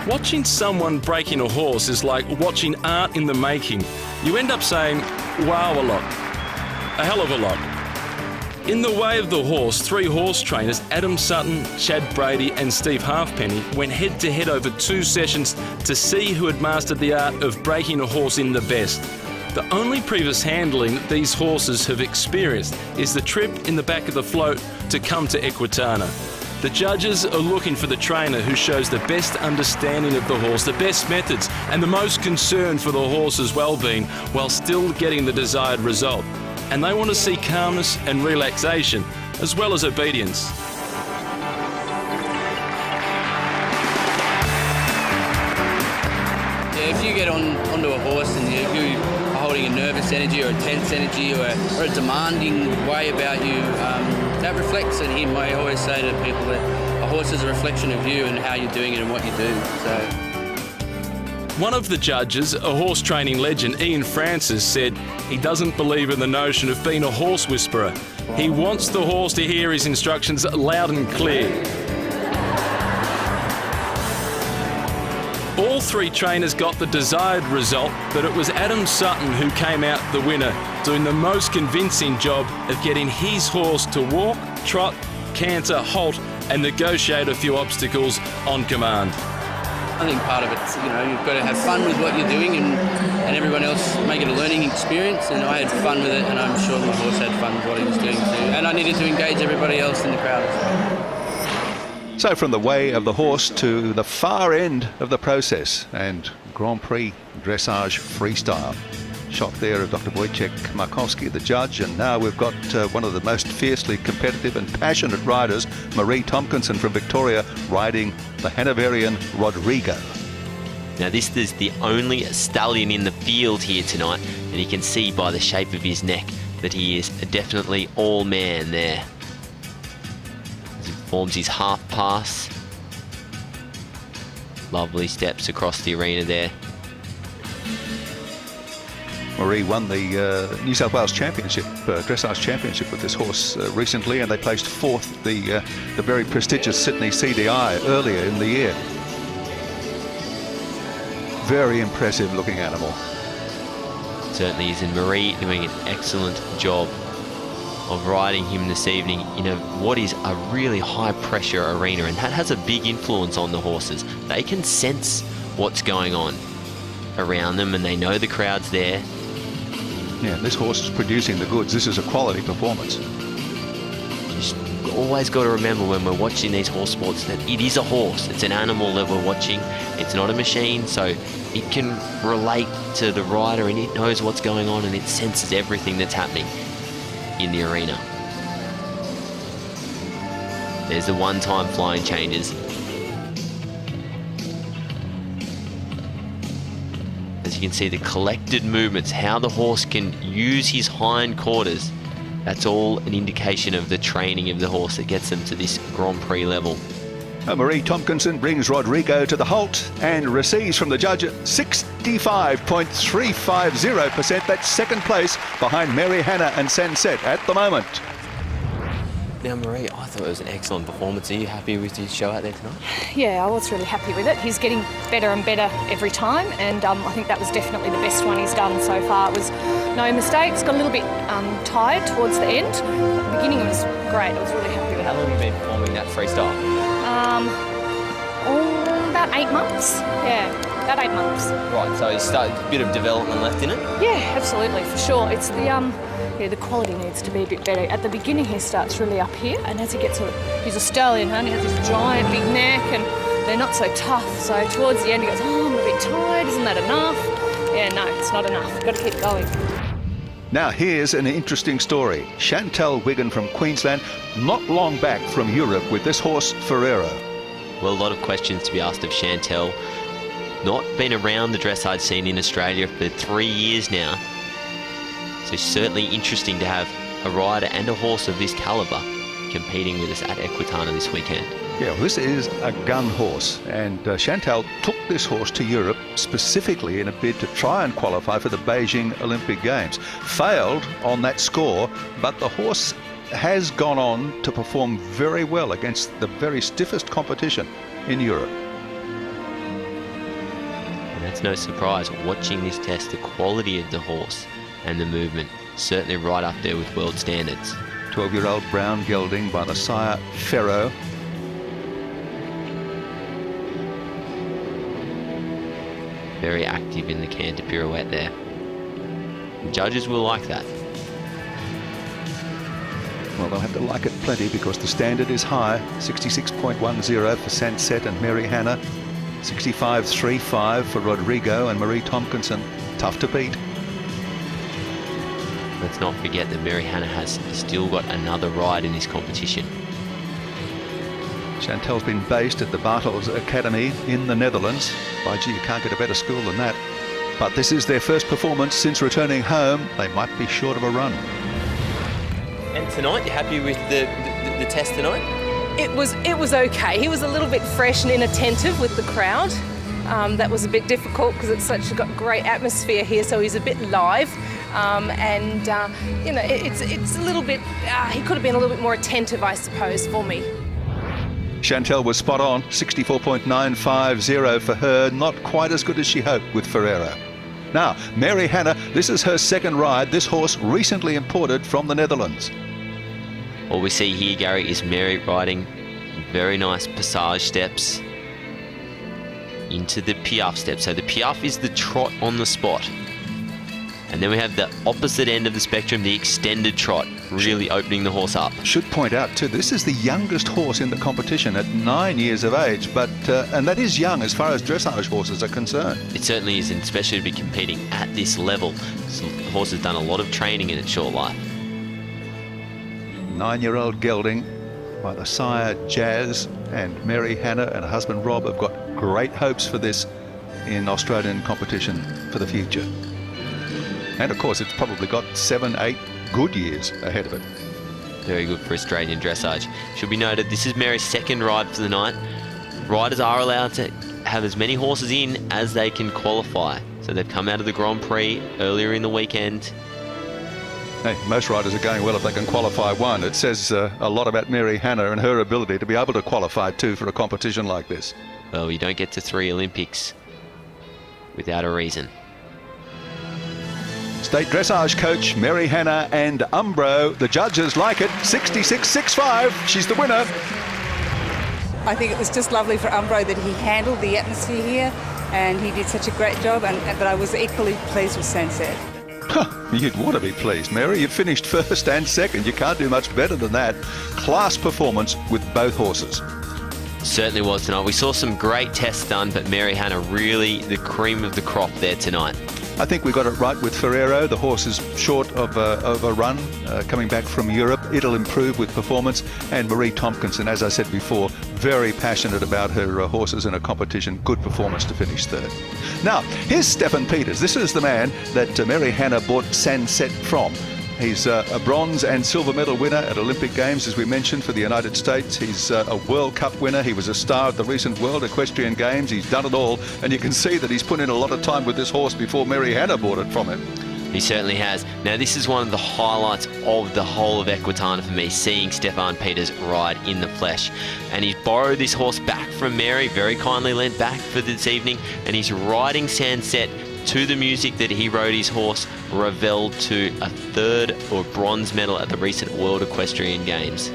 Watching someone breaking a horse is like watching art in the making. You end up saying, wow, a lot. A hell of a lot. In the way of the horse, 3 horse trainers, Adam Sutton, Chad Brady and Steve Halfpenny, went head-to-head over 2 sessions to see who had mastered the art of breaking a horse in the best. The only previous handling that these horses have experienced is the trip in the back of the float to come to EQUITANA. The judges are looking for the trainer who shows the best understanding of the horse, the best methods, and the most concern for the horse's well-being while still getting the desired result. And they want to see calmness and relaxation, as well as obedience. Yeah, if you get onto a horse and you are holding a nervous energy or a tense energy or a demanding way about you, that reflects in him. I always say to people that a horse is a reflection of you and how you're doing it and what you do. So. One of the judges, a horse training legend, Ian Francis, said he doesn't believe in the notion of being a horse whisperer. He wants the horse to hear his instructions loud and clear. All 3 trainers got the desired result, but it was Adam Sutton who came out the winner, doing the most convincing job of getting his horse to walk, trot, canter, halt and negotiate a few obstacles on command. I think part of it's, you've got to have fun with what you're doing and everyone else make it a learning experience, and I had fun with it and I'm sure my horse had fun with what he was doing too, and I needed to engage everybody else in the crowd as well. So from the way of the horse to the far end of the process, and Grand Prix Dressage Freestyle. Shot there of Dr. Wojciech Markowski, the judge, and now we've got one of the most fiercely competitive and passionate riders, Marie Tompkinson from Victoria, riding the Hanoverian Rodrigo. Now this is the only stallion in the field here tonight, and you can see by the shape of his neck that he is definitely all man there. As he forms his half pass. Lovely steps across the arena there. Marie won the New South Wales Championship, Dressage Championship with this horse recently, and they placed 4th the very prestigious Sydney CDI earlier in the year. Very impressive looking animal. Certainly is, and Marie doing an excellent job of riding him this evening in what is a really high pressure arena, and that has a big influence on the horses. They can sense what's going on around them and they know the crowd's there. Yeah, this horse is producing the goods. This is a quality performance. Just always got to remember when we're watching these horse sports that it is a horse. It's an animal that we're watching. It's not a machine, so it can relate to the rider and it knows what's going on and it senses everything that's happening in the arena. There's the one-time flying changes. As you can see, the collected movements, how the horse can use his hind quarters. That's all an indication of the training of the horse that gets them to this Grand Prix level. Marie Tompkinson brings Rodrigo to the halt and receives from the judge at 65.350%. That's second place behind Mary Hannah and Sunset at the moment. Now, Marie, I thought it was an excellent performance. Are you happy with your show out there tonight? Yeah, I was really happy with it. He's getting better and better every time, and I think that was definitely the best one he's done so far. It was no mistakes. Got a little bit tired towards the end. At the beginning, it was great. I was really happy with it. How long have you been performing that freestyle? About 8 months. Yeah, about 8 months. Right, so you started a bit of development left in it? Yeah, absolutely, for sure. It's the the quality needs to be a bit better. At the beginning, he starts really up here, and as he gets he's a stallion, and he has this giant big neck, and they're not so tough. So towards the end, he goes, "Oh, I'm a bit tired. Isn't that enough?" Yeah, no, it's not enough. Got to keep going. Now here's an interesting story. Chantal Wigan from Queensland, not long back from Europe with this horse, Ferrero. Well, a lot of questions to be asked of Chantal. Not been around the dressage scene in Australia for 3 years now. So certainly interesting to have a rider and a horse of this calibre competing with us at EQUITANA this weekend. Yeah, well, this is a gun horse, and Chantal took this horse to Europe specifically in a bid to try and qualify for the Beijing Olympic Games. Failed on that score, but the horse has gone on to perform very well against the very stiffest competition in Europe. And that's no surprise. Watching this test, the quality of the horse and the movement, certainly right up there with world standards. 12-year-old brown gelding by the sire Pharaoh. Very active in the canter pirouette there. The judges will like that. Well, they'll have to like it plenty because the standard is high. 66.10 for Sunset and Mary Hannah. 65.35 for Rodrigo and Marie Tompkinson. Tough to beat. Let's not forget that Mary Hannah has still got another ride in this competition. Chantel's been based at the Bartels Academy in the Netherlands. By gee, you can't get a better school than that. But this is their first performance since returning home. They might be short of a run. And tonight, you happy with the test tonight? It was okay. He was a little bit fresh and inattentive with the crowd. That was a bit difficult because it's got great atmosphere here, so he's a bit live. You know, it's a little bit. He could have been a little bit more attentive, I suppose, for me. Chantel was spot on, 64.950 for her, not quite as good as she hoped with Ferrero. Now, Mary Hannah, this is her second ride, this horse recently imported from the Netherlands. All we see here, Gary, is Mary riding very nice passage steps into the piaffe step. So the piaffe is the trot on the spot. And then we have the opposite end of the spectrum, the extended trot, really opening the horse up. Should point out too, this is the youngest horse in the competition at 9 years of age, but and that is young as far as dressage horses are concerned. It certainly is, and especially to be competing at this level. The horse has done a lot of training in its short life. 9-year-old gelding by the sire Jazz, and Mary Hannah and her husband Rob have got great hopes for this in Australian competition for the future. And of course, it's probably got 7-8 good years ahead of it. Very good for Australian dressage. Should be noted, this is Mary's second ride for the night. Riders are allowed to have as many horses in as they can qualify. So they've come out of the Grand Prix earlier in the weekend. Hey, most riders are going well if they can qualify one. It says a lot about Mary Hannah and her ability to be able to qualify two for a competition like this. Well, you don't get to 3 Olympics without a reason. State dressage coach Mary Hannah and Umbro. The judges like it. 66.65. She's the winner. I think it was just lovely for Umbro that he handled the atmosphere here, and he did such a great job. But I was equally pleased with Sunset. You'd want to be pleased, Mary. You finished first and second. You can't do much better than that. Class performance with both horses. Certainly was tonight. We saw some great tests done, but Mary Hannah really the cream of the crop there tonight. I think we got it right with Ferrero. The horse is short of a run coming back from Europe. It'll improve with performance. And Marie Tompkinson, as I said before, very passionate about her horses in a competition. Good performance to finish third. Now, here's Stefan Peters. This is the man that Mary Hannah bought Sunset from. He's a bronze and silver medal winner at Olympic Games, as we mentioned, for the United States. He's a World Cup winner. He was a star at the recent World Equestrian Games. He's done it all, and you can see that he's put in a lot of time with this horse before Mary Hannah bought it from him. He certainly has. Now, this is one of the highlights of the whole of Equitana for me, seeing Stefan Peters ride in the flesh. And he's borrowed this horse back from Mary, very kindly lent back for this evening, and he's riding Sunset to the music that he rode his horse Ravel to a third or bronze medal at the recent World Equestrian Games.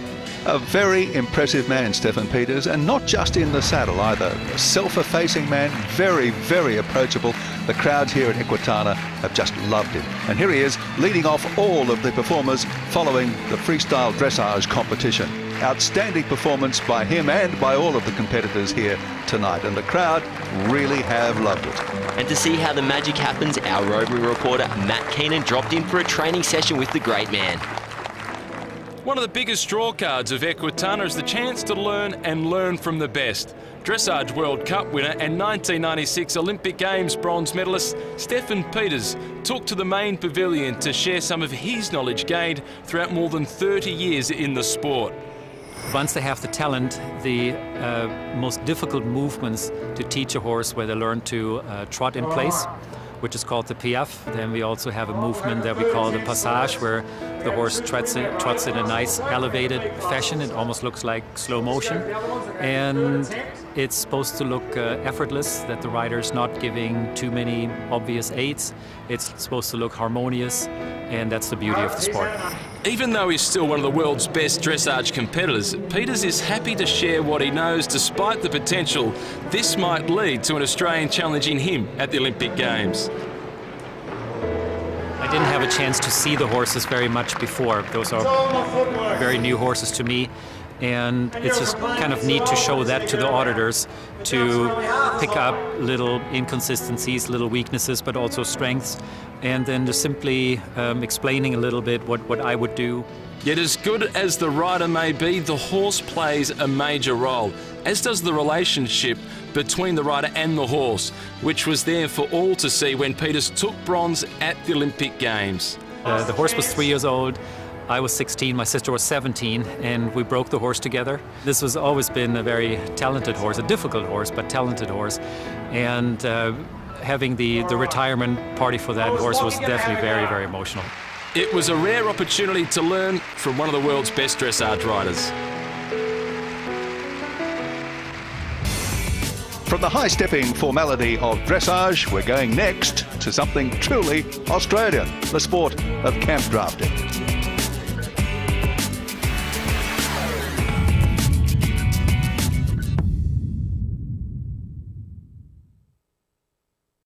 A very impressive man, Stefan Peters, and not just in the saddle either. A self-effacing man, very, very approachable. The crowds here at Equitana have just loved him. And here he is, leading off all of the performers following the freestyle dressage competition. Outstanding performance by him and by all of the competitors here tonight, and the crowd really have loved it. And to see how the magic happens, our roving reporter Matt Keenan dropped in for a training session with the great man. One of the biggest draw cards of Equitana is the chance to learn from the best. Dressage World Cup winner and 1996 Olympic Games bronze medalist Stefan Peters took to the main pavilion to share some of his knowledge gained throughout more than 30 years in the sport. Once they have the talent, the most difficult movements to teach a horse where they learn to trot in place, which is called the piaffe. Then we also have a movement that we call the passage, where the horse trots in a nice elevated fashion. It almost looks like slow motion. And it's supposed to look effortless, that the rider's not giving too many obvious aids. It's supposed to look harmonious, and that's the beauty of the sport. Even though he's still one of the world's best dressage competitors, Peters is happy to share what he knows despite the potential this might lead to an Australian challenging him at the Olympic Games. I didn't have a chance to see the horses very much before. Those are very new horses to me. And it's just kind of neat to show that to the auditors, to pick up little inconsistencies, little weaknesses, but also strengths, and then just simply explaining a little bit what I would do. Yet as good as the rider may be, the horse plays a major role, as does the relationship between the rider and the horse, which was there for all to see when Peters took bronze at the Olympic Games. The horse was 3 years old. I was 16, my sister was 17, and we broke the horse together. This has always been a very talented horse, a difficult horse, but talented horse. And having the retirement party for that horse was definitely very, very emotional. It was a rare opportunity to learn from one of the world's best dressage riders. From the high-stepping formality of dressage, we're going next to something truly Australian, the sport of camp drafting.